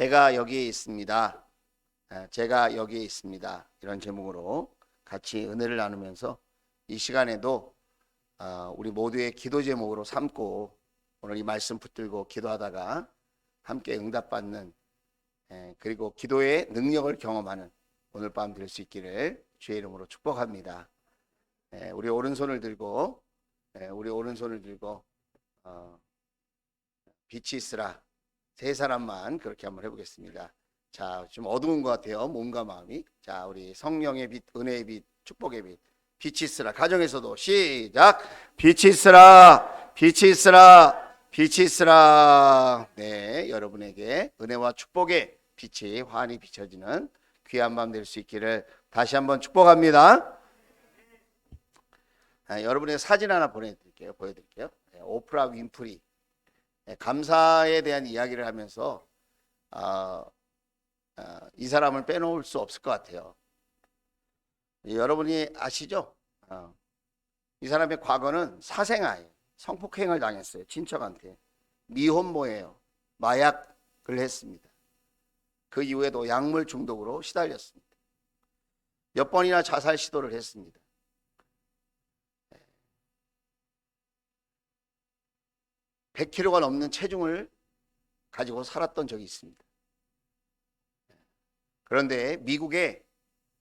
제가 여기에 있습니다. 제가 여기에 있습니다. 이런 제목으로 같이 은혜를 나누면서 이 시간에도 우리 모두의 기도 제목으로 삼고 오늘 이 말씀 붙들고 기도하다가 함께 응답받는 그리고 기도의 능력을 경험하는 오늘 밤 될 수 있기를 주의 이름으로 축복합니다. 우리 오른손을 들고 빛이 있으라 세 사람만 그렇게 한번 해보겠습니다. 자, 좀 어두운 것 같아요. 몸과 마음이. 자, 우리 성령의 빛, 은혜의 빛, 축복의 빛, 빛이 있으라. 가정에서도 시작. 빛이 있으라, 빛이 있으라, 빛이 있으라. 네, 여러분에게 은혜와 축복의 빛이 환히 비춰지는 귀한 밤 될 수 있기를 다시 한번 축복합니다. 여러분의 사진 하나 보여드릴게요. 오프라 윈프리. 감사에 대한 이야기를 하면서 이 사람을 빼놓을 수 없을 것 같아요. 여러분이 아시죠? 이 사람의 과거는 사생아예요. 성폭행을 당했어요. 친척한테. 미혼모예요. 마약을 했습니다. 그 이후에도 약물 중독으로 시달렸습니다. 몇 번이나 자살 시도를 했습니다. 100kg가 넘는 체중을 가지고 살았던 적이 있습니다. 그런데 미국의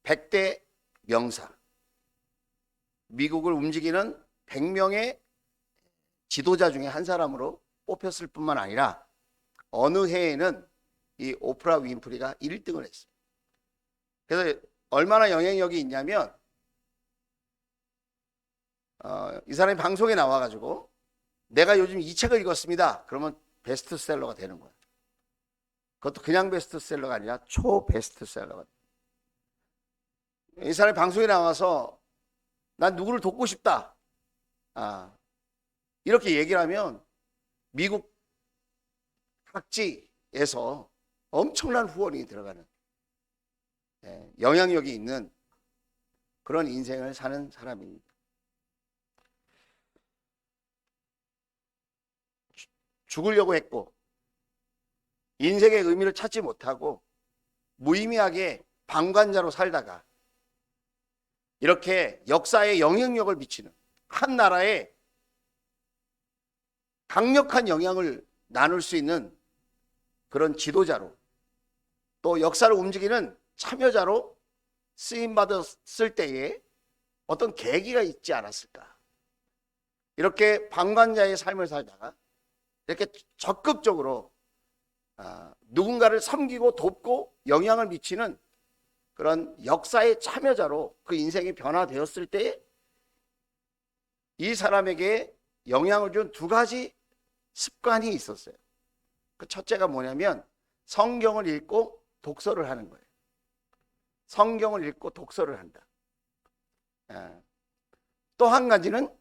100대 명사, 미국을 움직이는 100명의 지도자 중에 한 사람으로 뽑혔을 뿐만 아니라 어느 해에는 이 오프라 윈프리가 1등을 했어요. 그래서 얼마나 영향력이 있냐면 이 사람이 방송에 나와가지고 내가 요즘 이 책을 읽었습니다. 그러면 베스트셀러가 되는 거예요. 그것도 그냥 베스트셀러가 아니라 초베스트셀러가 돼요. 이 사람이 방송에 나와서 난 누구를 돕고 싶다. 이렇게 얘기를 하면 미국 각지에서 엄청난 후원이 들어가는 영향력이 있는 그런 인생을 사는 사람입니다. 죽으려고 했고 인생의 의미를 찾지 못하고 무의미하게 방관자로 살다가 이렇게 역사에 영향력을 미치는 한 나라에 강력한 영향을 나눌 수 있는 그런 지도자로 또 역사를 움직이는 참여자로 쓰임받았을 때에 어떤 계기가 있지 않았을까. 이렇게 방관자의 삶을 살다가 이렇게 적극적으로 누군가를 섬기고 돕고 영향을 미치는 그런 역사의 참여자로 그 인생이 변화되었을 때 이 사람에게 영향을 준 두 가지 습관이 있었어요. 그 첫째가 뭐냐면 성경을 읽고 독서를 하는 거예요. 성경을 읽고 독서를 한다. 또 한 가지는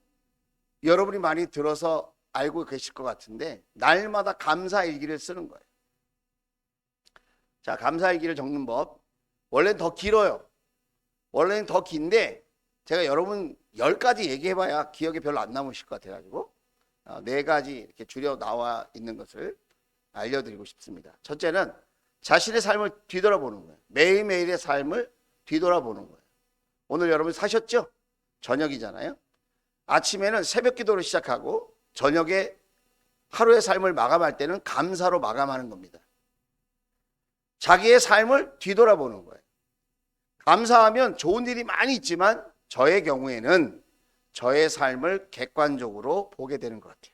여러분이 많이 들어서 알고 계실 것 같은데 날마다 감사일기를 쓰는 거예요. 자, 감사일기를 적는 법. 원래는 더 길어요. 원래는 더 긴데 제가 여러분 10가지 얘기해봐야 기억에 별로 안 남으실 것 같아가지고 4가지 이렇게 줄여 나와 있는 것을 알려드리고 싶습니다. 첫째는 자신의 삶을 뒤돌아보는 거예요. 매일매일의 삶을 뒤돌아보는 거예요. 오늘 여러분 사셨죠? 저녁이잖아요. 아침에는 새벽 기도를 시작하고 저녁에 하루의 삶을 마감할 때는 감사로 마감하는 겁니다. 자기의 삶을 뒤돌아보는 거예요. 감사하면 좋은 일이 많이 있지만 저의 경우에는 저의 삶을 객관적으로 보게 되는 것 같아요.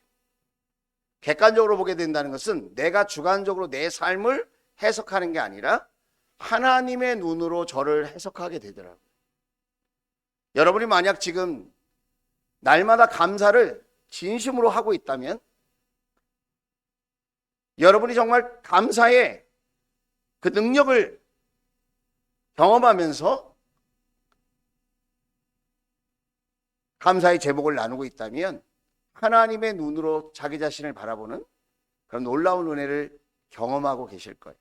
객관적으로 보게 된다는 것은 내가 주관적으로 내 삶을 해석하는 게 아니라 하나님의 눈으로 저를 해석하게 되더라고요. 여러분이 만약 지금 날마다 감사를 진심으로 하고 있다면 여러분이 정말 감사의 그 능력을 경험하면서 감사의 제목을 나누고 있다면 하나님의 눈으로 자기 자신을 바라보는 그런 놀라운 은혜를 경험하고 계실 거예요.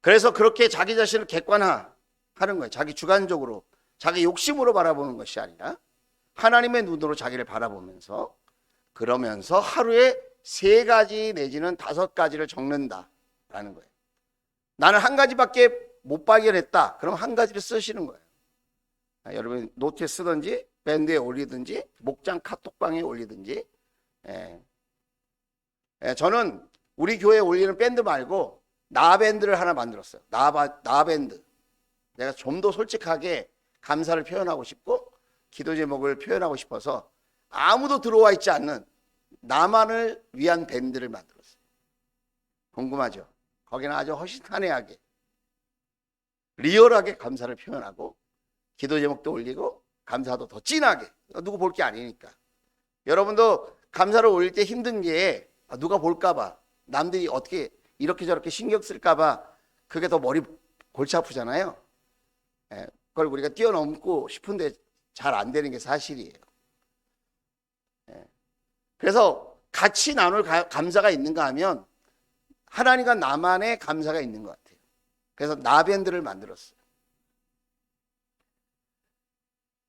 그래서 그렇게 자기 자신을 객관화하는 거예요. 자기 주관적으로, 자기 욕심으로 바라보는 것이 아니라 하나님의 눈으로 자기를 바라보면서 그러면서 하루의 3가지 내지는 5가지를 적는다라는 거예요. 나는 1가지밖에 못 발견했다. 그럼 1가지를 쓰시는 거예요. 여러분 노트에 쓰든지 밴드에 올리든지 목장 카톡방에 올리든지. 저는 우리 교회에 올리는 밴드 말고 나밴드를 하나 만들었어요. 나밴드. 내가 좀 더 솔직하게 감사를 표현하고 싶고 기도 제목을 표현하고 싶어서 아무도 들어와 있지 않는 나만을 위한 밴드를 만들었어요. 궁금하죠? 거기는 아주 허심탄회하게 리얼하게 감사를 표현하고 기도 제목도 올리고 감사도 더 진하게. 누구 볼 게 아니니까. 여러분도 감사를 올릴 때 힘든 게 누가 볼까 봐, 남들이 어떻게 이렇게 저렇게 신경 쓸까 봐 그게 더 머리 골치 아프잖아요. 그걸 우리가 뛰어넘고 싶은데 잘 안 되는 게 사실이에요. 그래서 같이 나눌 감사가 있는가 하면 하나님과 나만의 감사가 있는 것 같아요. 그래서 나밴드를 만들었어요.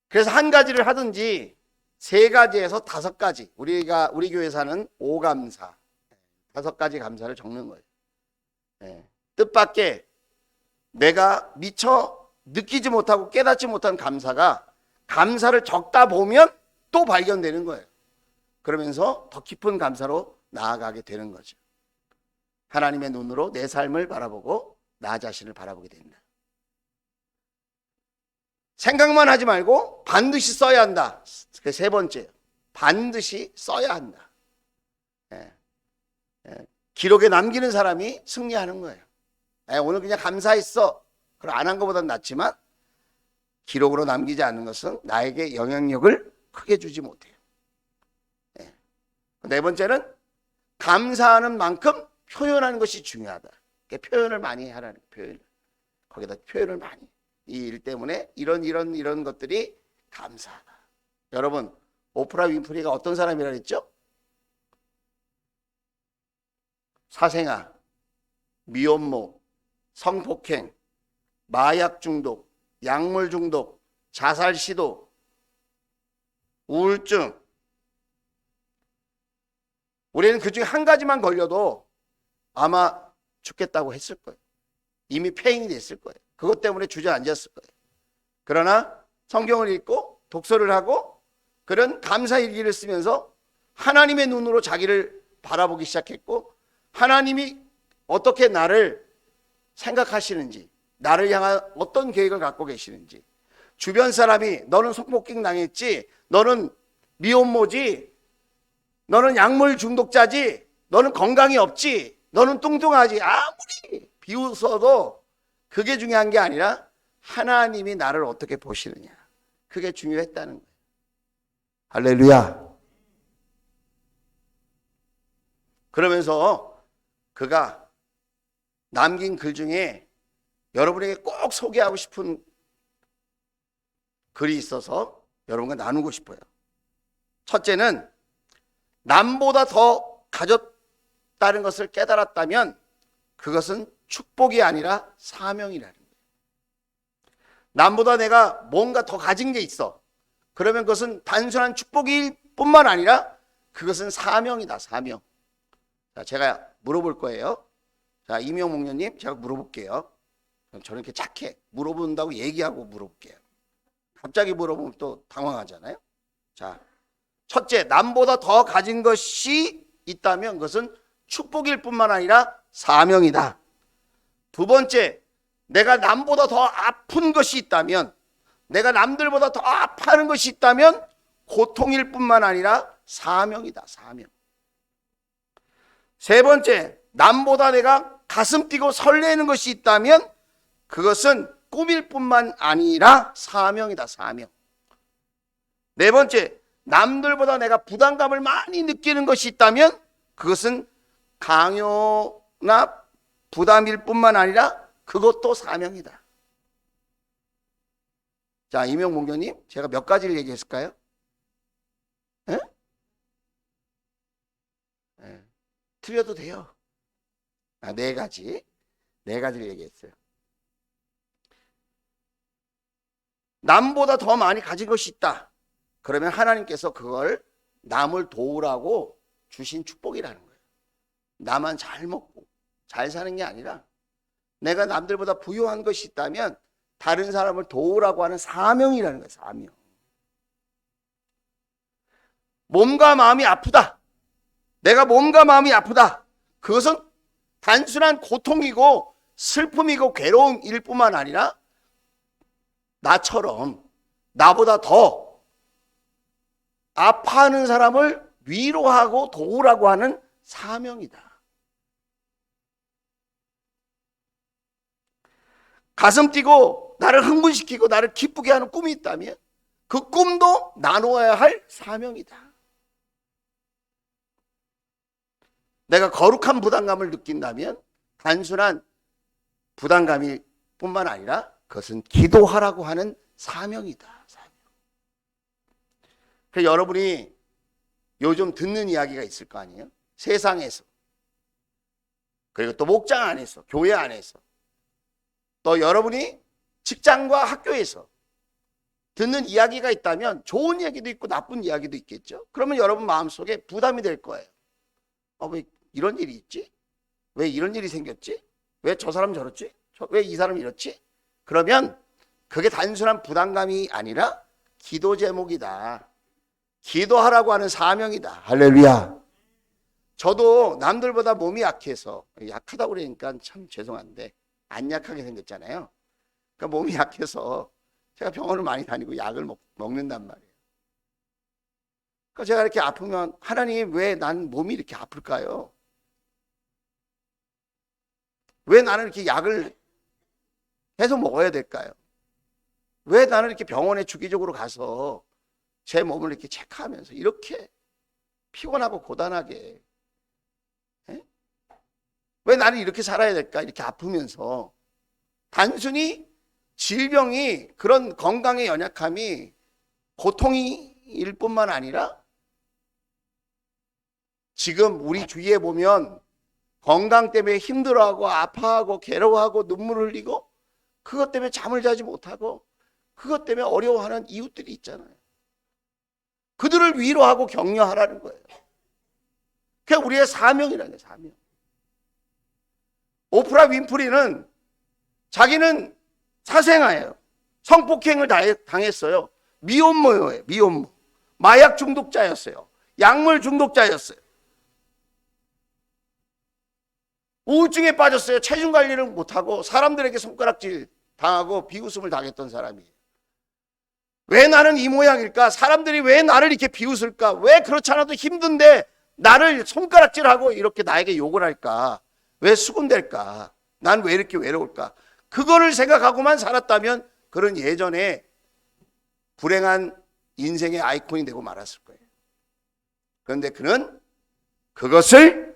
그래서 1가지를 하든지 3가지에서 5가지, 우리 교회에서는 5감사, 5가지 감사를 적는 거예요. 뜻밖의 내가 미처 느끼지 못하고 깨닫지 못한 감사가 감사를 적다 보면 또 발견되는 거예요. 그러면서 더 깊은 감사로 나아가게 되는 거죠. 하나님의 눈으로 내 삶을 바라보고 나 자신을 바라보게 된다. 생각만 하지 말고 반드시 써야 한다. 그 3번째예요. 반드시 써야 한다. 기록에 남기는 사람이 승리하는 거예요. 오늘 그냥 감사했어. 그럼 안 한 것보단 낫지만 기록으로 남기지 않는 것은 나에게 영향력을 크게 주지 못해요. 4번째는 감사하는 만큼 표현하는 것이 중요하다. 표현을 많이 하라는 표현. 거기다 표현을 많이. 이 일 때문에 이런 것들이 감사하다. 여러분, 오프라 윈프리가 어떤 사람이라 그랬죠? 사생아, 미혼모, 성폭행, 마약 중독, 약물 중독, 자살 시도, 우울증. 우리는 그 중에 1가지만 걸려도 아마 죽겠다고 했을 거예요. 이미 폐인이 됐을 거예요. 그것 때문에 주저앉았을 거예요. 그러나 성경을 읽고 독서를 하고 그런 감사일기를 쓰면서 하나님의 눈으로 자기를 바라보기 시작했고, 하나님이 어떻게 나를 생각하시는지, 나를 향한 어떤 계획을 갖고 계시는지, 주변 사람이 너는 성폭행 당했지, 너는 미혼모지, 너는 약물 중독자지, 너는 건강이 없지, 너는 뚱뚱하지, 아무리 비웃어도 그게 중요한 게 아니라 하나님이 나를 어떻게 보시느냐, 그게 중요했다는 거예요. 할렐루야. 그러면서 그가 남긴 글 중에 여러분에게 꼭 소개하고 싶은 글이 있어서 여러분과 나누고 싶어요. 첫째는 남보다 더 가졌다는 것을 깨달았다면 그것은 축복이 아니라 사명이라는 거예요. 남보다 내가 뭔가 더 가진 게 있어. 그러면 그것은 단순한 축복일 뿐만 아니라 그것은 사명이다, 사명. 자, 제가 물어볼 거예요. 자, 이명 목녀님, 제가 물어볼게요. 저는 이렇게 착해. 물어본다고 얘기하고 물어볼게요. 갑자기 물어보면 또 당황하잖아요. 자, 첫째, 남보다 더 가진 것이 있다면 그것은 축복일 뿐만 아니라 사명이다. 2번째, 내가 남보다 더 아픈 것이 있다면, 내가 남들보다 더 아파하는 것이 있다면 고통일 뿐만 아니라 사명이다, 사명. 3번째, 남보다 내가 가슴 뛰고 설레는 것이 있다면 그것은 꿈일 뿐만 아니라 사명이다, 사명. 4번째, 남들보다 내가 부담감을 많이 느끼는 것이 있다면 그것은 강요나 부담일 뿐만 아니라 그것도 사명이다. 자, 이명 목사님, 제가 몇 가지를 얘기했을까요? 에? 에, 틀려도 돼요. 4가지. 4가지를 얘기했어요. 남보다 더 많이 가진 것이 있다. 그러면 하나님께서 그걸 남을 도우라고 주신 축복이라는 거예요. 나만 잘 먹고 잘 사는 게 아니라 내가 남들보다 부유한 것이 있다면 다른 사람을 도우라고 하는 사명이라는 거예요. 사명. 몸과 마음이 아프다. 내가 몸과 마음이 아프다. 그것은 단순한 고통이고 슬픔이고 괴로움일 뿐만 아니라 나처럼 나보다 더 아파하는 사람을 위로하고 도우라고 하는 사명이다. 가슴 뛰고 나를 흥분시키고 나를 기쁘게 하는 꿈이 있다면 그 꿈도 나누어야 할 사명이다. 내가 거룩한 부담감을 느낀다면 단순한 부담감일 뿐만 아니라 그것은 기도하라고 하는 사명이다. 사명. 그래서 여러분이 요즘 듣는 이야기가 있을 거 아니에요? 세상에서, 그리고 또 목장 안에서, 교회 안에서, 또 여러분이 직장과 학교에서 듣는 이야기가 있다면 좋은 이야기도 있고 나쁜 이야기도 있겠죠. 그러면 여러분 마음속에 부담이 될 거예요. 왜 이런 일이 있지? 왜 이런 일이 생겼지? 왜 저 사람 저렇지? 왜 이 사람 이렇지? 그러면 그게 단순한 부담감이 아니라 기도 제목이다. 기도하라고 하는 사명이다. 할렐루야. 저도 남들보다 몸이 약해서, 약하다고 그러니까 참 죄송한데 안 약하게 생겼잖아요. 그러니까 몸이 약해서 제가 병원을 많이 다니고 약을 먹는단 말이에요. 그러니까 제가 이렇게 아프면 하나님 왜 난 몸이 이렇게 아플까요? 왜 나는 이렇게 약을 계속 먹어야 될까요? 왜 나는 이렇게 병원에 주기적으로 가서 제 몸을 이렇게 체크하면서 이렇게 피곤하고 고단하게, 왜 나는 이렇게 살아야 될까? 이렇게 아프면서. 단순히 질병이, 그런 건강의 연약함이 고통일 뿐만 아니라 지금 우리 주위에 보면 건강 때문에 힘들어하고 아파하고 괴로워하고 눈물 흘리고 그것 때문에 잠을 자지 못하고 그것 때문에 어려워하는 이웃들이 있잖아요. 그들을 위로하고 격려하라는 거예요. 그게 우리의 사명이라는 거예요. 사명. 오프라 윈프리는 자기는 사생아예요. 성폭행을 당했어요. 미혼모예요. 미혼모. 마약 중독자였어요. 약물 중독자였어요. 우울증에 빠졌어요. 체중 관리를 못하고 사람들에게 손가락질 당하고 비웃음을 당했던 사람이에요. 왜 나는 이 모양일까? 사람들이 왜 나를 이렇게 비웃을까? 왜 그렇지 않아도 힘든데 나를 손가락질하고 이렇게 나에게 욕을 할까? 왜 수군댈까? 난 왜 이렇게 외로울까? 그거를 생각하고만 살았다면 그런 예전에 불행한 인생의 아이콘이 되고 말았을 거예요. 그런데 그는 그것을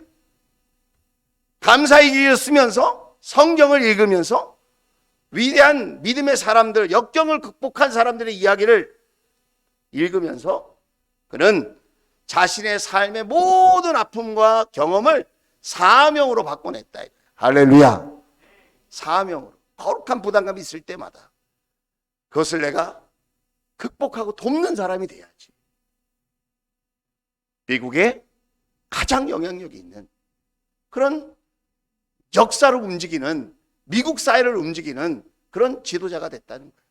감사의 길을 쓰면서 성경을 읽으면서 위대한 믿음의 사람들, 역경을 극복한 사람들의 이야기를 읽으면서 그는 자신의 삶의 모든 아픔과 경험을 사명으로 바꿔냈다. 할렐루야. 사명으로. 거룩한 부담감이 있을 때마다 그것을 내가 극복하고 돕는 사람이 돼야지. 미국에 가장 영향력이 있는 그런 역사를 움직이는, 미국 사회를 움직이는 그런 지도자가 됐다는 거예요.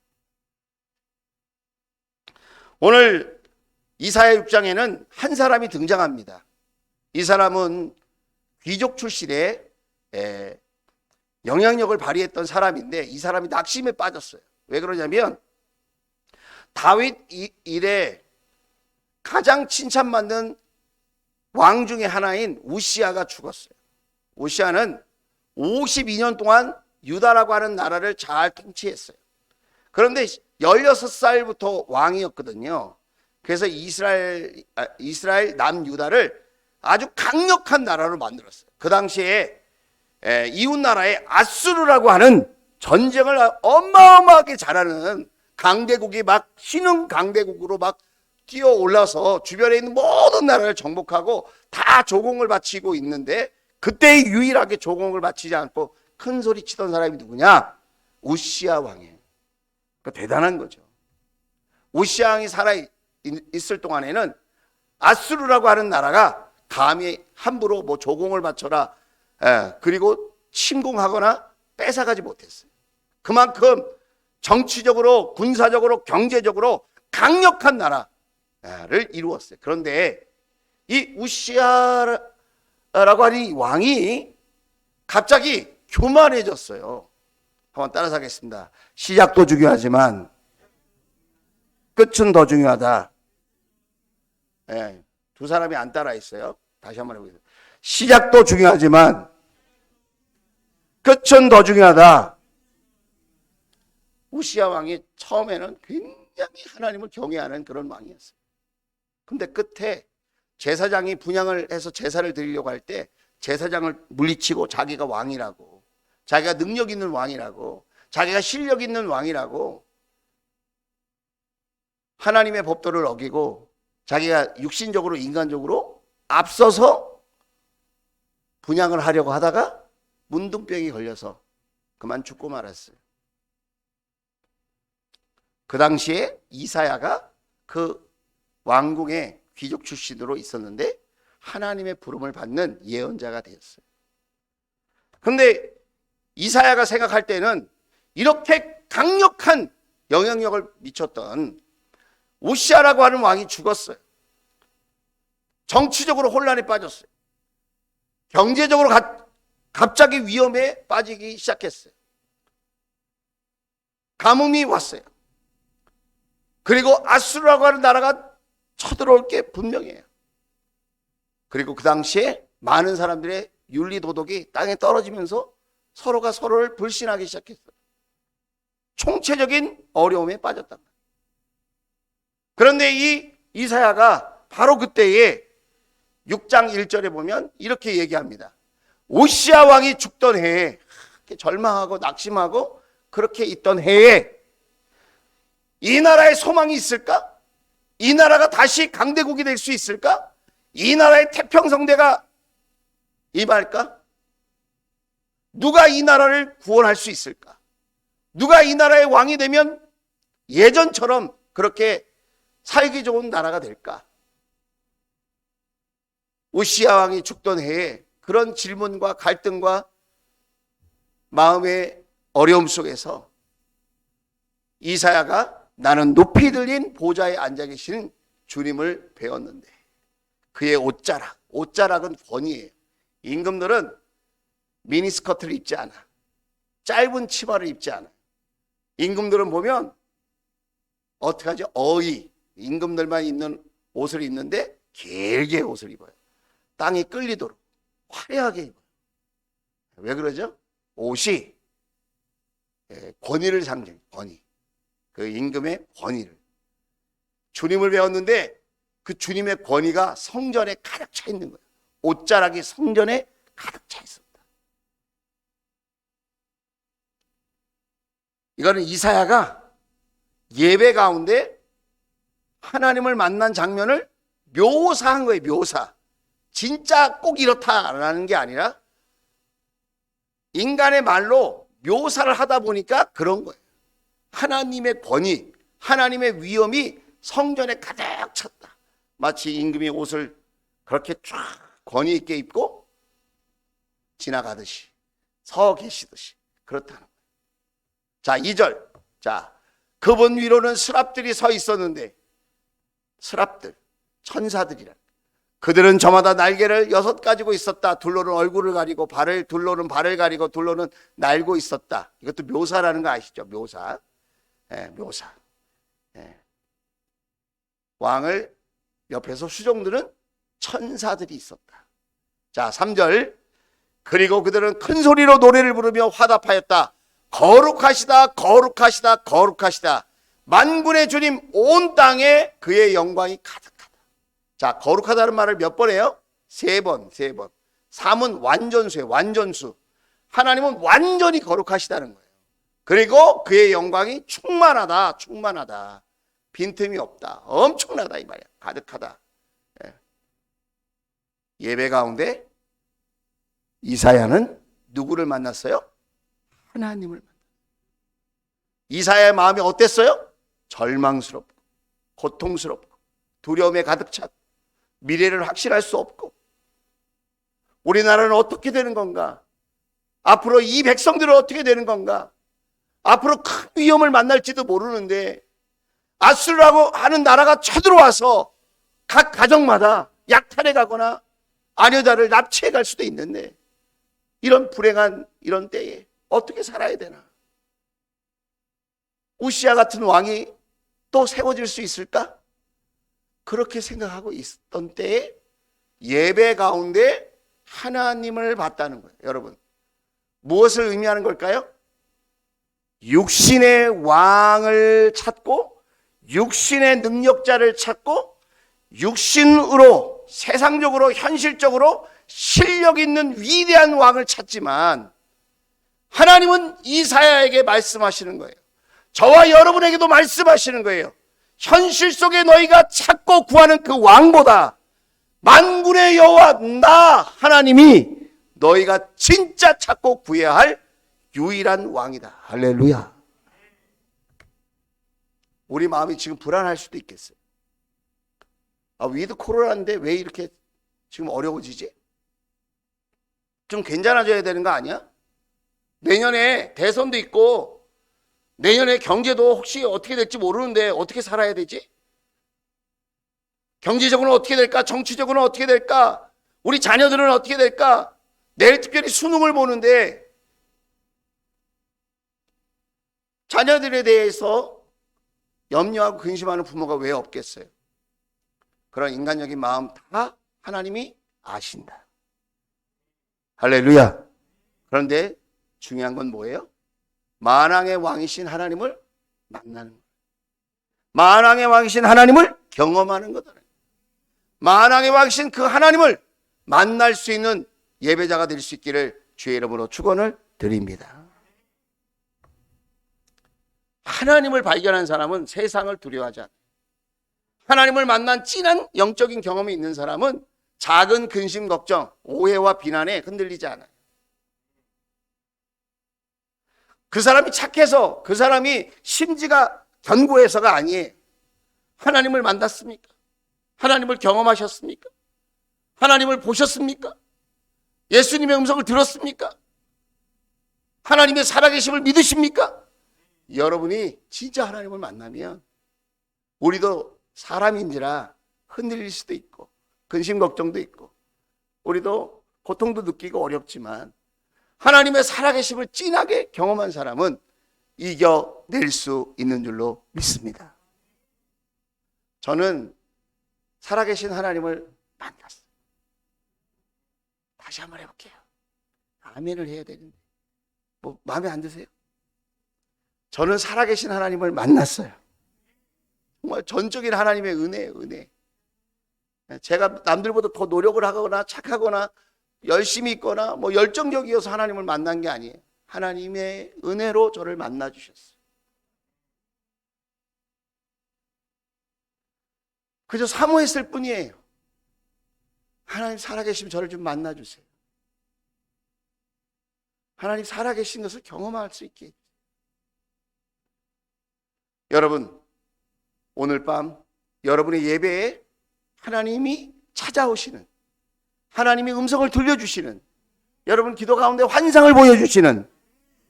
오늘 이사야 6장에는 한 사람이 등장합니다. 이 사람은 귀족 출신의 영향력을 발휘했던 사람인데 이 사람이 낙심에 빠졌어요. 왜 그러냐면 다윗 이래 가장 칭찬받는 왕 중에 하나인 우시아가 죽었어요. 우시아는 52년 동안 유다라고 하는 나라를 잘 통치했어요. 그런데 16살부터 왕이었거든요. 그래서 이스라엘 남유다를 아주 강력한 나라로 만들었어요. 그 당시에 이웃 나라의 아수르라고 하는 전쟁을 어마어마하게 잘하는 강대국이 막 신흥 강대국으로 막 뛰어 올라서 주변에 있는 모든 나라를 정복하고 다 조공을 바치고 있는데 그때 유일하게 조공을 바치지 않고 큰 소리 치던 사람이 누구냐? 우시아 왕이에요. 그러니까 대단한 거죠. 우시아 왕이 살아 있을 동안에는 아수르라고 하는 나라가 감히 함부로 뭐 조공을 바쳐라, 그리고 침공하거나 뺏어가지 못했어요. 그만큼 정치적으로, 군사적으로, 경제적으로 강력한 나라를 이루었어요. 그런데 이 우시아라고 하는 이 왕이 갑자기 교만해졌어요. 한번 따라서 하겠습니다. 시작도 중요하지만 끝은 더 중요하다. 두 사람이 안 따라 했어요. 다시 한번 해보겠습니다. 시작도 중요하지만 끝은 더 중요하다. 우시아 왕이 처음에는 굉장히 하나님을 경외하는 그런 왕이었어요. 근데 끝에 제사장이 분향을 해서 제사를 드리려고 할 때 제사장을 물리치고 자기가 왕이라고, 자기가 능력 있는 왕이라고, 자기가 실력 있는 왕이라고 하나님의 법도를 어기고 자기가 육신적으로, 인간적으로 앞서서 분향을 하려고 하다가 문둥병이 걸려서 그만 죽고 말았어요. 그 당시에 이사야가 그 왕궁의 귀족 출신으로 있었는데 하나님의 부름을 받는 예언자가 되었어요. 그런데 이사야가 생각할 때는 이렇게 강력한 영향력을 미쳤던 우시아라고 하는 왕이 죽었어요. 정치적으로 혼란에 빠졌어요. 경제적으로 갑자기 위험에 빠지기 시작했어요. 가뭄이 왔어요. 그리고 아수르라고 하는 나라가 쳐들어올 게 분명해요. 그리고 그 당시에 많은 사람들의 윤리 도덕이 땅에 떨어지면서 서로가 서로를 불신하기 시작했어요. 총체적인 어려움에 빠졌단 말이에요. 그런데 이 이사야가 바로 그때에 6장 1절에 보면 이렇게 얘기합니다. 우시아 왕이 죽던 해에, 절망하고 낙심하고 그렇게 있던 해에 이 나라에 소망이 있을까? 이 나라가 다시 강대국이 될 수 있을까? 이 나라의 태평성대가 임할까? 누가 이 나라를 구원할 수 있을까? 누가 이 나라의 왕이 되면 예전처럼 그렇게 살기 좋은 나라가 될까? 우시아 왕이 죽던 해에 그런 질문과 갈등과 마음의 어려움 속에서 이사야가 나는 높이 들린 보좌에 앉아 계시는 주님을 배웠는데 그의 옷자락, 옷자락은 권위예요. 임금들은 미니스커트를 입지 않아. 짧은 치마를 입지 않아. 임금들은 보면 어떻게 하죠? 임금들만 입는 옷을 입는데 길게 옷을 입어요. 땅이 끌리도록 화려하게 입어요. 왜 그러죠? 옷이 권위를 상징해요. 권위. 그 임금의 권위를. 주님을 배웠는데 그 주님의 권위가 성전에 가득 차 있는 거예요. 옷자락이 성전에 가득 차 있었다. 이거는 이사야가 예배 가운데 하나님을 만난 장면을 묘사한 거예요. 묘사. 진짜 꼭 이렇다라는 게 아니라 인간의 말로 묘사를 하다 보니까 그런 거예요. 하나님의 권위, 하나님의 위엄이 성전에 가득 찼다. 마치 임금이 옷을 그렇게 쫙 권위 있게 입고 지나가듯이, 서 계시듯이 그렇다는 거예요. 자, 2절. 자, 그분 위로는 스랍들이 서 있었는데, 스랍들, 천사들이라. 그들은 저마다 날개를 6 가지고 있었다. 둘로는 얼굴을 가리고 둘로는 발을 가리고 둘로는 날고 있었다. 이것도 묘사라는 거 아시죠? 묘사. 묘사. 왕을 옆에서 수종드는 천사들이 있었다. 자, 3절. 그리고 그들은 큰 소리로 노래를 부르며 화답하였다. 거룩하시다, 거룩하시다, 거룩하시다. 만군의 주님, 온 땅에 그의 영광이 가득하다. 자, 거룩하다는 말을 몇 번 해요? 3번, 3번. 3은 완전수예요, 완전수. 하나님은 완전히 거룩하시다는 거예요. 그리고 그의 영광이 충만하다, 충만하다. 빈틈이 없다. 엄청나다 이 말이야. 가득하다. 예배 가운데 이사야는 누구를 만났어요? 하나님을 만났어요. 이사야의 마음이 어땠어요? 절망스럽고 고통스럽고 두려움에 가득 찼고 미래를 확신할 수 없고 우리나라는 어떻게 되는 건가? 앞으로 이 백성들은 어떻게 되는 건가? 앞으로 큰 위험을 만날지도 모르는데 아수르라고 하는 나라가 쳐들어와서 각 가정마다 약탈해 가거나 아녀자를 납치해 갈 수도 있는데 이런 불행한 이런 때에 어떻게 살아야 되나? 우시야 같은 왕이 또 세워질 수 있을까? 그렇게 생각하고 있던 때에 예배 가운데 하나님을 봤다는 거예요. 여러분, 무엇을 의미하는 걸까요? 육신의 왕을 찾고 육신의 능력자를 찾고 육신으로 세상적으로 현실적으로 실력 있는 위대한 왕을 찾지만 하나님은 이사야에게 말씀하시는 거예요. 저와 여러분에게도 말씀하시는 거예요. 현실 속에 너희가 찾고 구하는 그 왕보다 만군의 여호와 나 하나님이 너희가 진짜 찾고 구해야 할 유일한 왕이다. 할렐루야. 우리 마음이 지금 불안할 수도 있겠어요. 위드 코로나인데 왜 이렇게 지금 어려워지지? 좀 괜찮아져야 되는 거 아니야? 내년에 대선도 있고 내년에 경제도 혹시 어떻게 될지 모르는데 어떻게 살아야 되지? 경제적으로는 어떻게 될까? 정치적으로는 어떻게 될까? 우리 자녀들은 어떻게 될까? 내일 특별히 수능을 보는데 자녀들에 대해서 염려하고 근심하는 부모가 왜 없겠어요? 그런 인간적인 마음 다 하나님이 아신다. 할렐루야. 그런데 중요한 건 뭐예요? 만왕의 왕이신 하나님을 만나는 거예요. 만왕의 왕이신 하나님을 경험하는 거다. 만왕의 왕이신 그 하나님을 만날 수 있는 예배자가 될 수 있기를 주의 이름으로 축원을 드립니다. 하나님을 발견한 사람은 세상을 두려워하지 않아요. 하나님을 만난 진한 영적인 경험이 있는 사람은 작은 근심, 걱정, 오해와 비난에 흔들리지 않아요. 그 사람이 착해서, 그 사람이 심지가 견고해서가 아니에요. 하나님을 만났습니까? 하나님을 경험하셨습니까? 하나님을 보셨습니까? 예수님의 음성을 들었습니까? 하나님의 살아계심을 믿으십니까? 여러분이 진짜 하나님을 만나면 우리도 사람인지라 흔들릴 수도 있고 근심 걱정도 있고 우리도 고통도 느끼고 어렵지만 하나님의 살아계심을 진하게 경험한 사람은 이겨낼 수 있는 줄로 믿습니다. 저는 살아계신 하나님을 만났어요. 다시 한번 해볼게요. 아멘을 해야 되는데 뭐 마음에 안 드세요? 저는 살아계신 하나님을 만났어요. 정말 전적인 하나님의 은혜예요, 은혜. 제가 남들보다 더 노력을 하거나 착하거나 열심히 있거나 뭐 열정적이어서 하나님을 만난 게 아니에요. 하나님의 은혜로 저를 만나 주셨어요. 그저 사모했을 뿐이에요. 하나님 살아계시면 저를 좀 만나 주세요. 하나님 살아계신 것을 경험할 수 있게. 여러분, 오늘 밤 여러분의 예배에 하나님이 찾아오시는, 하나님이 음성을 들려주시는, 여러분 기도 가운데 환상을 보여주시는,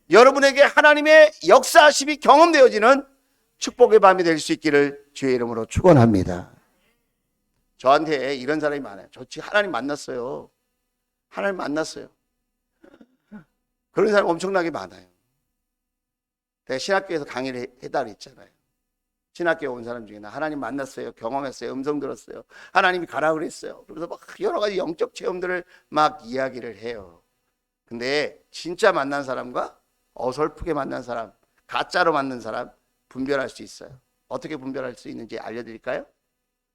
여러분에게 하나님의 역사하심이 경험되어지는 축복의 밤이 될 수 있기를 주의 이름으로 축원합니다. 저한테 이런 사람이 많아요. 저 지금 하나님 만났어요. 하나님 만났어요. 그런 사람 엄청나게 많아요. 제가 신학교에서 강의를 해달라 했잖아요. 신학교에 온 사람 중에 나 하나님 만났어요. 경험했어요. 음성 들었어요. 하나님이 가라 그랬어요. 그래서 막 여러 가지 영적 체험들을 막 이야기를 해요. 근데 진짜 만난 사람과 어설프게 만난 사람, 가짜로 만난 사람 분별할 수 있어요. 어떻게 분별할 수 있는지 알려드릴까요?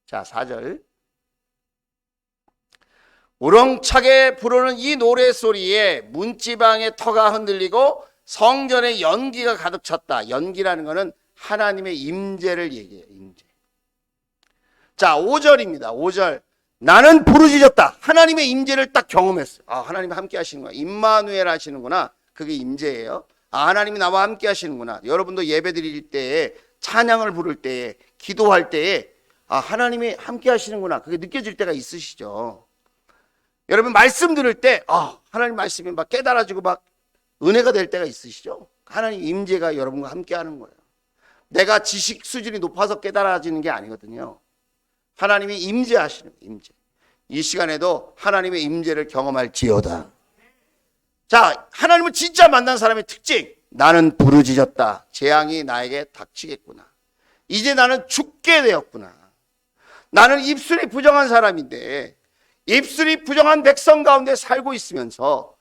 자, 4절. 우렁차게 부르는 이 노래소리에 문지방의 터가 흔들리고 성전에 연기가 가득 찼다. 연기라는 것은 하나님의 임재를 얘기해요. 임재. 자, 5절입니다. 5절. 나는 부르짖었다. 하나님의 임재를 딱 경험했어요. 아, 하나님이 함께 하시는구나. 임마누엘 하시는구나. 그게 임재예요. 아, 하나님이 나와 함께 하시는구나. 여러분도 예배 드릴 때에, 찬양을 부를 때에, 기도할 때에 아, 하나님이 함께 하시는구나. 그게 느껴질 때가 있으시죠. 여러분 말씀 들을 때 하나님 말씀이 막 깨달아지고 막 은혜가 될 때가 있으시죠? 하나님 임재가 여러분과 함께 하는 거예요. 내가 지식 수준이 높아서 깨달아지는 게 아니거든요. 하나님이 임재하시는 거예요. 임재. 이 시간에도 하나님의 임재를 경험할지어다. 자, 하나님을 진짜 만난 사람의 특징. 나는 부르짖었다. 재앙이 나에게 닥치겠구나. 이제 나는 죽게 되었구나. 나는 입술이 부정한 사람인데 입술이 부정한 백성 가운데 살고 있으면서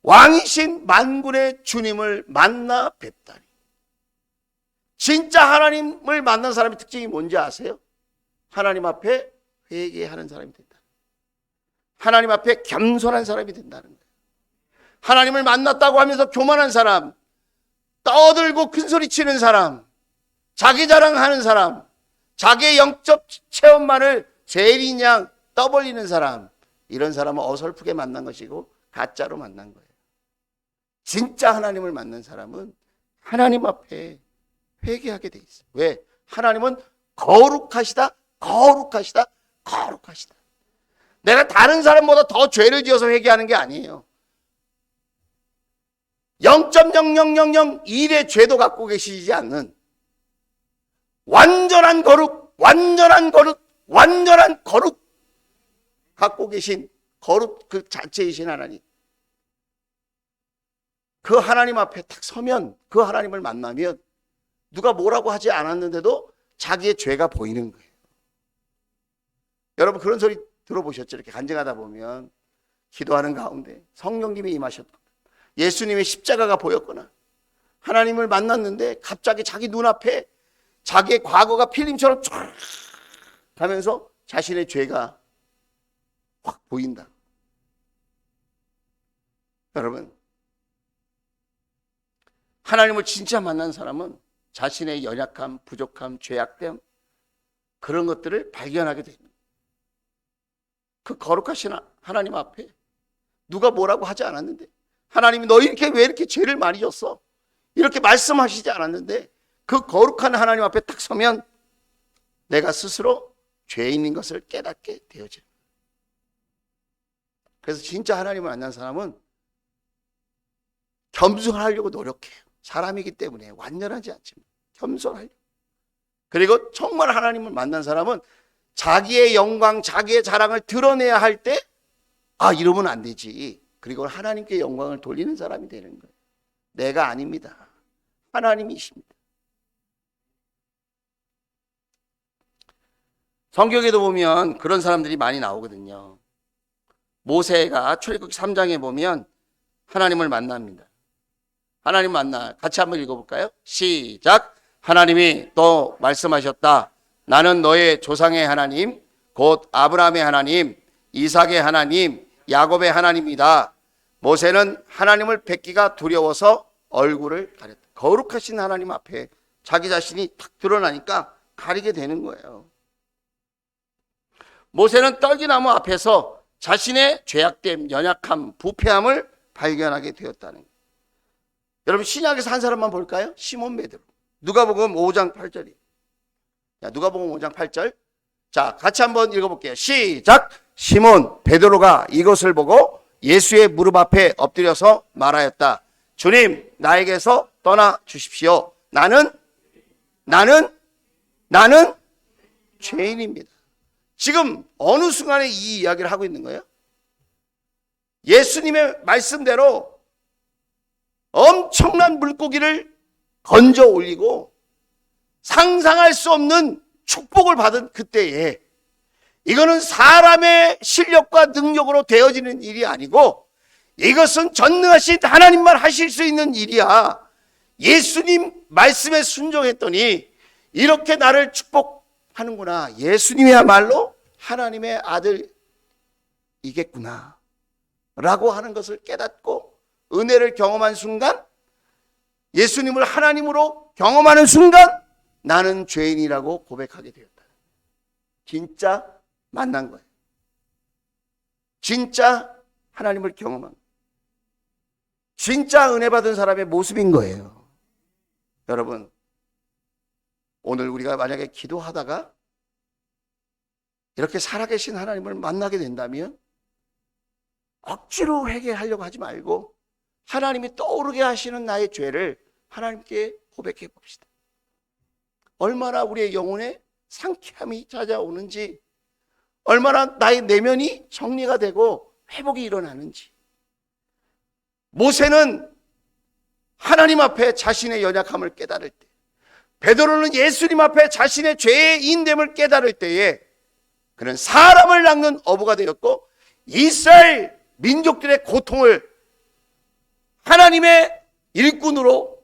왕이신 만군의 주님을 만나 뵙다니. 진짜 하나님을 만난 사람의 특징이 뭔지 아세요? 하나님 앞에 회개하는 사람이 된다. 하나님 앞에 겸손한 사람이 된다는 거예요. 하나님을 만났다고 하면서 교만한 사람, 떠들고 큰소리 치는 사람, 자기 자랑하는 사람, 자기의 영적 체험만을 제일인 양 떠벌리는 사람, 이런 사람은 어설프게 만난 것이고 가짜로 만난 거예요. 진짜 하나님을 만난 사람은 하나님 앞에 회개하게 돼 있어요. 왜? 하나님은 거룩하시다, 거룩하시다, 거룩하시다. 내가 다른 사람보다 더 죄를 지어서 회개하는 게 아니에요. 0.0001의 죄도 갖고 계시지 않는 완전한 거룩, 완전한 거룩, 완전한 거룩 갖고 계신 거룩 그 자체이신 하나님. 그 하나님 앞에 딱 서면, 그 하나님을 만나면 누가 뭐라고 하지 않았는데도 자기의 죄가 보이는 거예요. 여러분 그런 소리 들어보셨죠? 이렇게 간증하다 보면 기도하는 가운데 성령님이 임하셨거나 예수님의 십자가가 보였거나 하나님을 만났는데 갑자기 자기 눈앞에 자기의 과거가 필름처럼 쫙 가면서 자신의 죄가 확 보인다. 여러분 하나님을 진짜 만난 사람은 자신의 연약함, 부족함, 죄악됨 그런 것들을 발견하게 됩니다. 그 거룩하신 하나님 앞에 누가 뭐라고 하지 않았는데 하나님이 너 이렇게 왜 이렇게 죄를 많이 졌어? 이렇게 말씀하시지 않았는데 그 거룩한 하나님 앞에 딱 서면 내가 스스로 죄인인 것을 깨닫게 되어져요. 그래서 진짜 하나님을 만난 사람은 겸손하려고 노력해요. 사람이기 때문에 완전하지 않지만 겸손하려고. 그리고 정말 하나님을 만난 사람은 자기의 영광, 자기의 자랑을 드러내야 할 때 이러면 안 되지. 그리고 하나님께 영광을 돌리는 사람이 되는 거예요. 내가 아닙니다. 하나님이십니다. 성경에도 보면 그런 사람들이 많이 나오거든요. 모세가 출애굽기 3장에 보면 하나님을 만납니다. 하나님 만나. 같이 한번 읽어볼까요? 시작. 하나님이 또 말씀하셨다. 나는 너의 조상의 하나님, 곧 아브라함의 하나님, 이삭의 하나님, 야곱의 하나님이다. 모세는 하나님을 뵙기가 두려워서 얼굴을 가렸다. 거룩하신 하나님 앞에 자기 자신이 탁 드러나니까 가리게 되는 거예요. 모세는 떨기나무 앞에서 자신의 죄악됨, 연약함, 부패함을 발견하게 되었다는 거예요. 여러분 신약에서 한 사람만 볼까요? 시몬 베드로. 누가복음 5장 8절이에요. 자, 누가복음 5장 8절. 자, 같이 한번 읽어볼게요. 시작. 시몬 베드로가 이것을 보고 예수의 무릎 앞에 엎드려서 말하였다. 주님, 나에게서 떠나 주십시오. 나는 죄인입니다. 지금 어느 순간에 이 이야기를 하고 있는 거예요? 예수님의 말씀대로 엄청난 물고기를 건져 올리고 상상할 수 없는 축복을 받은 그때에 이거는 사람의 실력과 능력으로 되어지는 일이 아니고 이것은 전능하신 하나님만 하실 수 있는 일이야. 예수님 말씀에 순종했더니 이렇게 나를 축복하는구나. 예수님이야말로 하나님의 아들이겠구나 라고 하는 것을 깨닫고 은혜를 경험한 순간, 예수님을 하나님으로 경험하는 순간 나는 죄인이라고 고백하게 되었다. 진짜 만난 거예요. 진짜 하나님을 경험한 거예요. 진짜 은혜 받은 사람의 모습인 거예요. 여러분, 오늘 우리가 만약에 기도하다가 이렇게 살아계신 하나님을 만나게 된다면 억지로 회개하려고 하지 말고 하나님이 떠오르게 하시는 나의 죄를 하나님께 고백해 봅시다. 얼마나 우리의 영혼에 상쾌함이 찾아오는지, 얼마나 나의 내면이 정리가 되고 회복이 일어나는지. 모세는 하나님 앞에 자신의 연약함을 깨달을 때, 베드로는 예수님 앞에 자신의 죄의 인됨을 깨달을 때에 그는 사람을 낚는 어부가 되었고, 이스라엘 민족들의 고통을 하나님의 일꾼으로,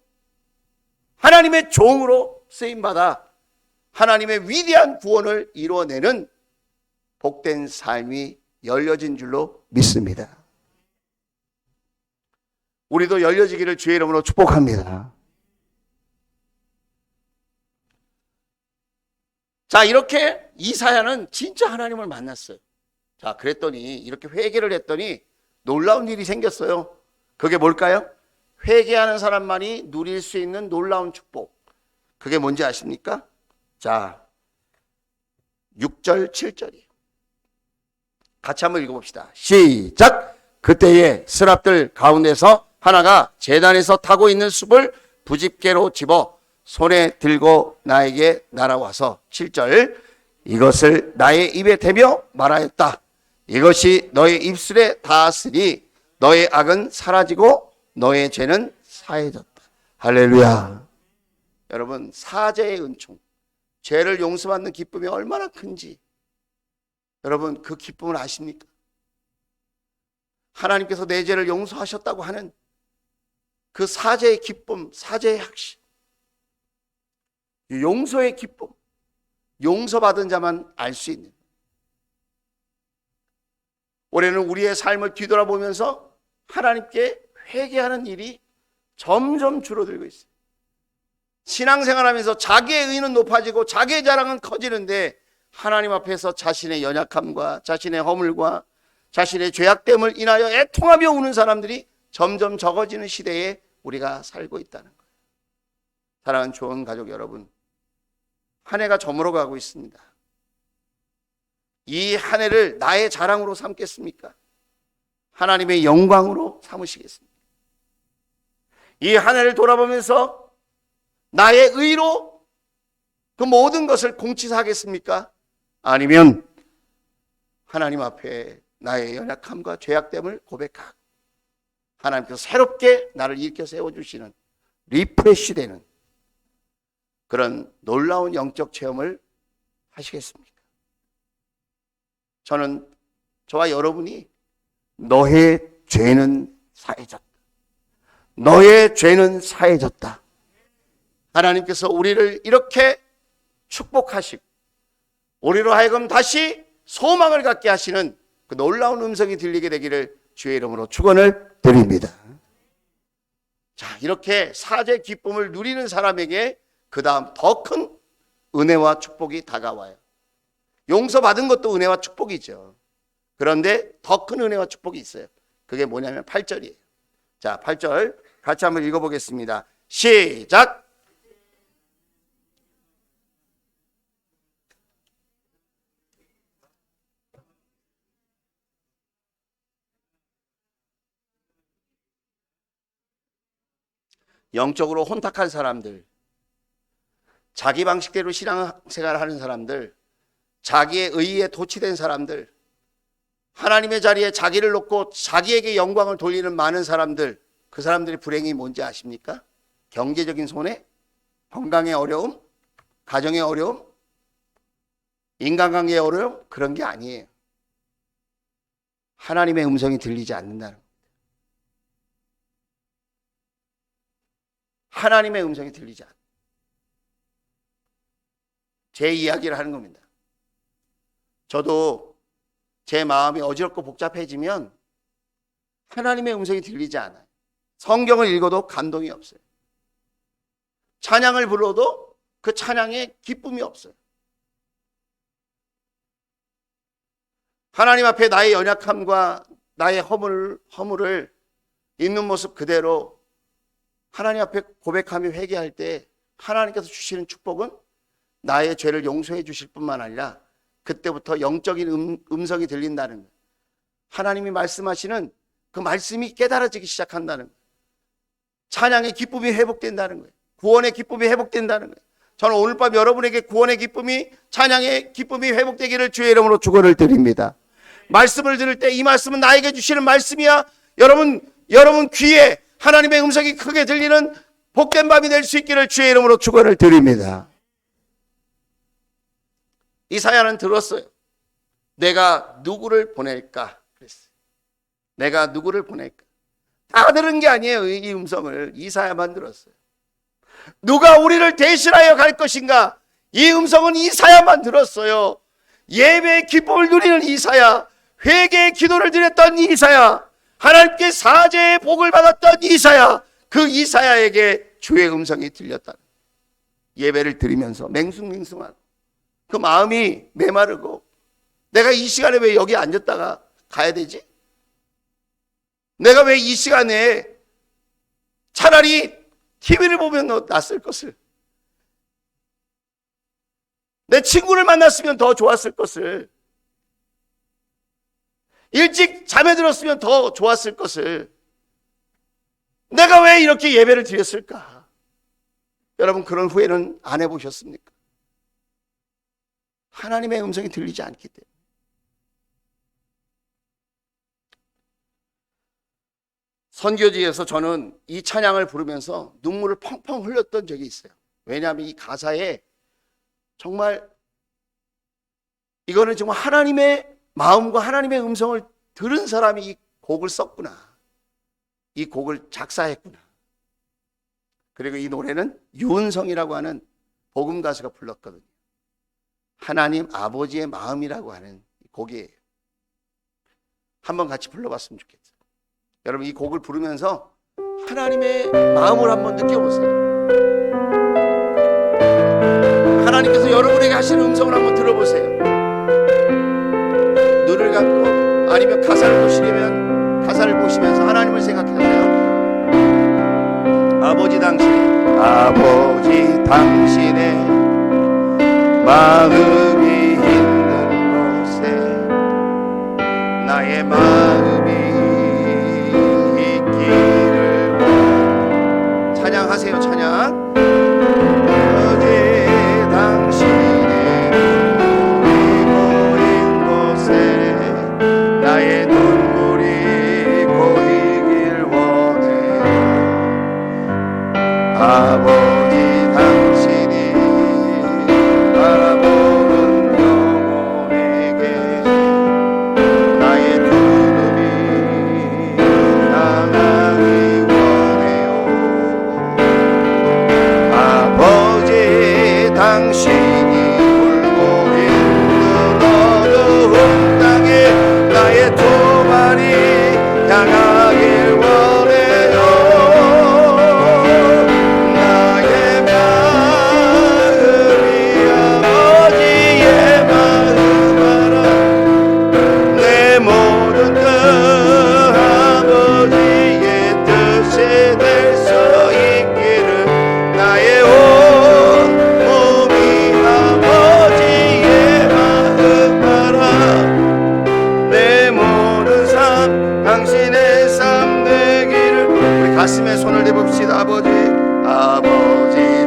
하나님의 종으로 쓰임받아 하나님의 위대한 구원을 이루어내는 복된 삶이 열려진 줄로 믿습니다. 우리도 열려지기를 주의 이름으로 축복합니다. 자, 이렇게 이사야는 진짜 하나님을 만났어요. 자, 그랬더니 이렇게 회개를 했더니 놀라운 일이 생겼어요. 그게 뭘까요? 회개하는 사람만이 누릴 수 있는 놀라운 축복. 그게 뭔지 아십니까? 자, 6절, 7절이에요. 같이 한번 읽어봅시다. 시작! 그때에 스랍들 가운데서 하나가 제단에서 타고 있는 숲을 부집게로 집어 손에 들고 나에게 날아와서 7절, 이것을 나의 입에 대며 말하였다. 이것이 너의 입술에 닿았으니 너의 악은 사라지고 너의 죄는 사해졌다. 할렐루야. 여러분, 사죄의 은총, 죄를 용서받는 기쁨이 얼마나 큰지 여러분 그 기쁨을 아십니까? 하나님께서 내 죄를 용서하셨다고 하는 그 사죄의 기쁨, 사죄의 확신, 용서의 기쁨, 용서받은 자만 알 수 있는. 올해는 우리의 삶을 뒤돌아보면서 하나님께 회개하는 일이 점점 줄어들고 있어요. 신앙생활하면서 자기의 의는 높아지고 자기의 자랑은 커지는데 하나님 앞에서 자신의 연약함과 자신의 허물과 자신의 죄악됨을 인하여 애통하며 우는 사람들이 점점 적어지는 시대에 우리가 살고 있다는 거예요. 사랑하는 좋은 가족 여러분, 한 해가 저물어 가고 있습니다. 이 한 해를 나의 자랑으로 삼겠습니까? 하나님의 영광으로 삼으시겠습니까? 이 한 해를 돌아보면서 나의 의로 그 모든 것을 공치사하겠습니까? 아니면 하나님 앞에 나의 연약함과 죄악됨을 고백하고 하나님께서 새롭게 나를 일으켜 세워주시는, 리프레시되는 그런 놀라운 영적 체험을 하시겠습니까? 저는 저와 여러분이 너의 죄는 사해졌다, 너의 죄는 사해졌다, 하나님께서 우리를 이렇게 축복하시고 우리로 하여금 다시 소망을 갖게 하시는 그 놀라운 음성이 들리게 되기를 주의 이름으로 축원을 드립니다. 자, 이렇게 사죄 기쁨을 누리는 사람에게 그 다음 더 큰 은혜와 축복이 다가와요. 용서받은 것도 은혜와 축복이죠. 그런데 더 큰 은혜와 축복이 있어요. 그게 뭐냐면 8절이에요. 자, 8절 같이 한번 읽어보겠습니다. 시작! 영적으로 혼탁한 사람들, 자기 방식대로 신앙생활을 하는 사람들, 자기의 의의에 도취된 사람들, 하나님의 자리에 자기를 놓고 자기에게 영광을 돌리는 많은 사람들, 그 사람들의 불행이 뭔지 아십니까? 경제적인 손해, 건강의 어려움, 가정의 어려움, 인간관계의 어려움, 그런 게 아니에요. 하나님의 음성이 들리지 않는다는 겁니다. 하나님의 음성이 들리지 않아요. 제 이야기를 하는 겁니다. 저도 제 마음이 어지럽고 복잡해지면 하나님의 음성이 들리지 않아요. 성경을 읽어도 감동이 없어요. 찬양을 불러도 그 찬양에 기쁨이 없어요. 하나님 앞에 나의 연약함과 나의 허물을 있는 모습 그대로 하나님 앞에 고백하며 회개할 때 하나님께서 주시는 축복은 나의 죄를 용서해 주실 뿐만 아니라 그때부터 영적인 음성이 들린다는 거예요. 하나님이 말씀하시는 그 말씀이 깨달아지기 시작한다는 거예요. 찬양의 기쁨이 회복된다는 거예요. 구원의 기쁨이 회복된다는 거예요. 저는 오늘 밤 여러분에게 구원의 기쁨이, 찬양의 기쁨이 회복되기를 주의 이름으로 축원을 드립니다. 말씀을 들을 때 이 말씀은 나에게 주시는 말씀이야. 여러분 귀에 하나님의 음성이 크게 들리는 복된 밤이 될 수 있기를 주의 이름으로 축원을 드립니다. 이사야는 들었어요. 내가 누구를 보낼까 그랬어요. 내가 누구를 보낼까. 다 들은 게 아니에요. 이 음성을 이사야만 들었어요. 누가 우리를 대신하여 갈 것인가. 이 음성은 이사야만 들었어요. 예배의 기쁨을 누리는 이사야, 회개의 기도를 드렸던 이사야, 하나님께 사죄의 복을 받았던 이사야, 그 이사야에게 주의 음성이 들렸다. 예배를 드리면서 맹숭맹숭하고 그 마음이 메마르고, 내가 이 시간에 왜 여기 앉았다가 가야 되지? 내가 왜 이 시간에 차라리 TV를 보면 낫을 것을, 내 친구를 만났으면 더 좋았을 것을, 일찍 잠에 들었으면 더 좋았을 것을, 내가 왜 이렇게 예배를 드렸을까? 여러분, 그런 후회는 안 해보셨습니까? 하나님의 음성이 들리지 않기 때문에. 선교지에서 저는 이 찬양을 부르면서 눈물을 펑펑 흘렸던 적이 있어요. 왜냐하면 이 가사에 정말 이거는 정말 하나님의 마음과 하나님의 음성을 들은 사람이 이 곡을 썼구나, 이 곡을 작사했구나. 그리고 이 노래는 유은성이라고 하는 복음 가수가 불렀거든요. 하나님 아버지의 마음이라고 하는 곡이에요. 한번 같이 불러봤으면 좋겠어요. 여러분, 이 곡을 부르면서 하나님의 마음을 한번 느껴보세요. 하나님께서 여러분에게 하시는 음성을 한번 들어보세요. 눈을 감고, 아니면 가사를 보시면서 하나님을 생각해보세요. 아버지 당신의 마음이 있는 곳에 나의 마음이 있기를 원해. 찬양하세요. 찬양. 아버지 당신의 눈물이 고인 곳에 나의 눈물이 고이길 원해. 아버지 당신이 바라보는 영혼에게 나의 두 눈이 향하기 원해요. 아버지 당신이 울고 있는 어두운 땅에 나의 두 발이 향하길 원해요. 나의 마음이 아버지의 마음 알아. 내 모든 뜻 아버지의 뜻이 될 수 있기를. 나의 온 몸이 아버지의 마음 알아. 내 모든 삶 당신의 삶 되기를. 우리 가슴에 손을 대봅시다. 아버지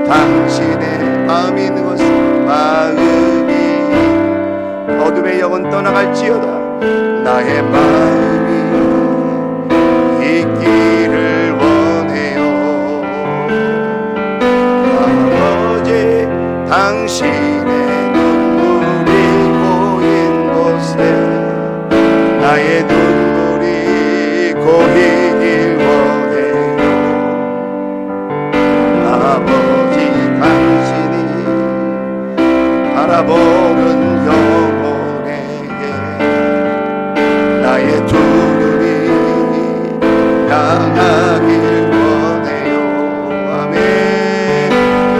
당신의 마음이 있는 곳은 마음이 어둠의 영은 떠나갈지어다. 나의 마음이 있기를 원해요. 아버지 당신의 눈물이 고인 곳에 나의 눈물이 고이길 원해요. 아버지 당신이 바라보는 영혼에게 나의 두 눈이 향하길 원해요. 아멘.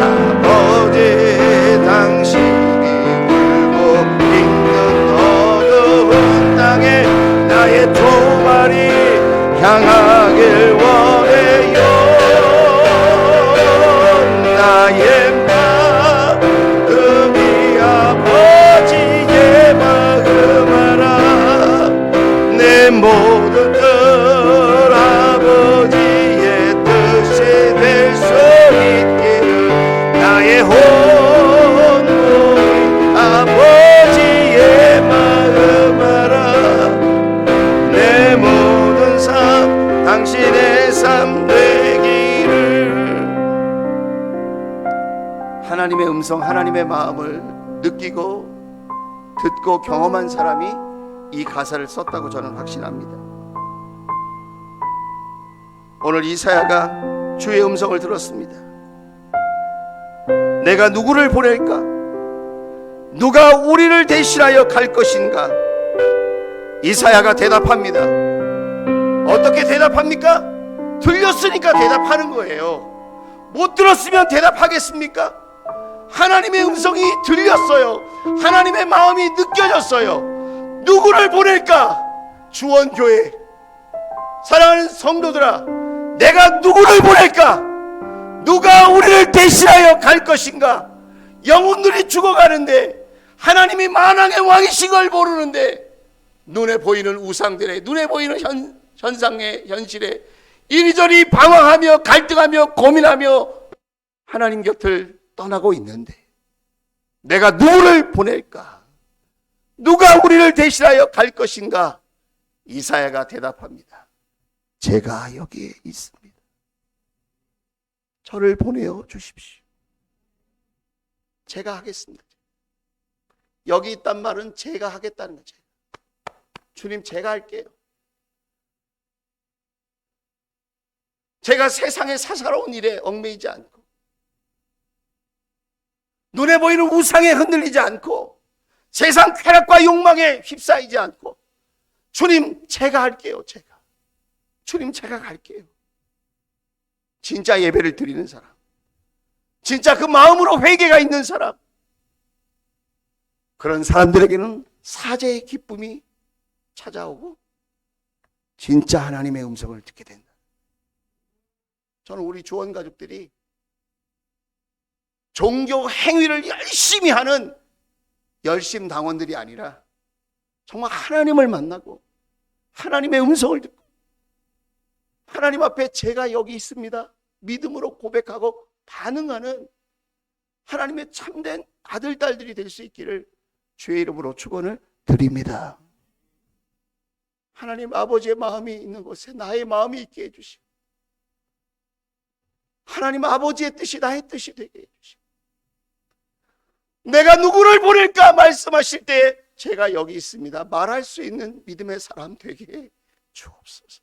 아버지 당신이 울고 있는 어두운 땅에 나의 두 발이 향하길 원해요. 나의 마음이 아버지의 마음 알아. 내 모든 뜻 하나님의 음성, 하나님의 마음을 느끼고 듣고 경험한 사람이 이 가사를 썼다고 저는 확신합니다. 오늘 이사야가 주의 음성을 들었습니다. 내가 누구를 보낼까? 누가 우리를 대신하여 갈 것인가? 이사야가 대답합니다. 어떻게 대답합니까? 들렸으니까 대답하는 거예요. 못 들었으면 대답하겠습니까? 하나님의 음성이 들렸어요. 하나님의 마음이 느껴졌어요. 누구를 보낼까? 주원교회 사랑하는 성도들아, 내가 누구를 보낼까? 누가 우리를 대신하여 갈 것인가? 영혼들이 죽어가는데, 하나님이 만왕의 왕이신 걸 모르는데, 눈에 보이는 우상들에, 눈에 보이는 현상의 현실에 이리저리 방황하며 갈등하며 고민하며 하나님 곁을 떠나고 있는데, 내가 누구를 보낼까? 누가 우리를 대신하여 갈 것인가? 이사야가 대답합니다. 제가 여기에 있습니다. 저를 보내어 주십시오. 제가 하겠습니다. 여기 있단 말은 제가 하겠다는 거죠. 주님, 제가 할게요. 제가 세상의 사사로운 일에 얽매이지 않고, 눈에 보이는 우상에 흔들리지 않고, 세상 쾌락과 욕망에 휩싸이지 않고, 주님, 제가 할게요. 주님, 제가 갈게요. 진짜 예배를 드리는 사람, 진짜 그 마음으로 회개가 있는 사람, 그런 사람들에게는 사죄의 기쁨이 찾아오고 진짜 하나님의 음성을 듣게 된다. 저는 우리 주원 가족들이 종교 행위를 열심히 하는 열심 당원들이 아니라 정말 하나님을 만나고 하나님의 음성을 듣고 하나님 앞에 제가 여기 있습니다 믿음으로 고백하고 반응하는 하나님의 참된 아들, 딸들이 될 수 있기를 주의 이름으로 축원을 드립니다. 하나님 아버지의 마음이 있는 곳에 나의 마음이 있게 해주시고, 하나님 아버지의 뜻이 나의 뜻이 되게 해주시고, 내가 누구를 보낼까 말씀하실 때 제가 여기 있습니다 말할 수 있는 믿음의 사람 되게 해 주옵소서.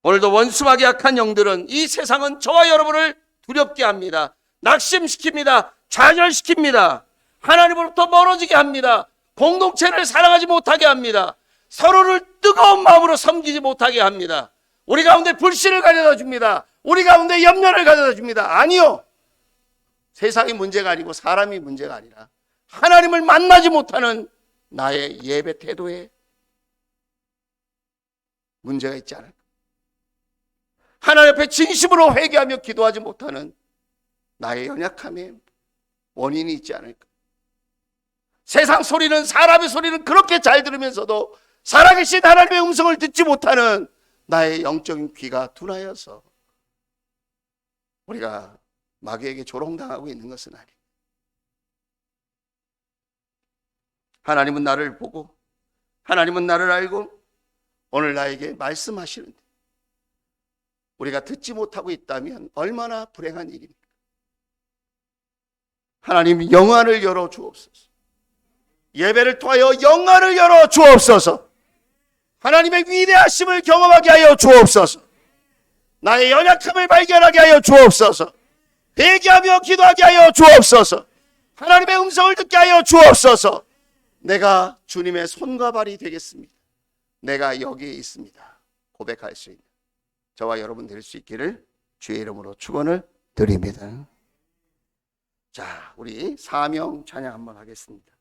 오늘도 원수하게 악한 영들은 이 세상은 저와 여러분을 두렵게 합니다. 낙심시킵니다. 좌절시킵니다. 하나님으로부터 멀어지게 합니다. 공동체를 사랑하지 못하게 합니다. 서로를 뜨거운 마음으로 섬기지 못하게 합니다. 우리 가운데 불신을 가져다 줍니다. 우리 가운데 염려를 가져다 줍니다. 아니요, 세상이 문제가 아니고 사람이 문제가 아니라 하나님을 만나지 못하는 나의 예배 태도에 문제가 있지 않을까? 하나님 앞에 진심으로 회개하며 기도하지 못하는 나의 연약함에 원인이 있지 않을까? 세상 소리는, 사람의 소리는 그렇게 잘 들으면서도 살아계신 하나님의 음성을 듣지 못하는 나의 영적인 귀가 둔하여서 우리가 마귀에게 조롱당하고 있는 것은 아니에요. 하나님은 나를 보고 하나님은 나를 알고 오늘 나에게 말씀하시는데 우리가 듣지 못하고 있다면 얼마나 불행한 일입니까? 하나님, 영안을 열어 주옵소서. 예배를 통하여 영안을 열어 주옵소서. 하나님의 위대하심을 경험하게 하여 주옵소서. 나의 연약함을 발견하게 하여 주옵소서. 회개하며 기도하게 하여 주옵소서. 하나님의 음성을 듣게 하여 주옵소서. 내가 주님의 손과 발이 되겠습니다. 내가 여기에 있습니다 고백할 수 있는 저와 여러분 될 수 있기를 주의 이름으로 축원을 드립니다. 자, 우리 사명 찬양 한번 하겠습니다.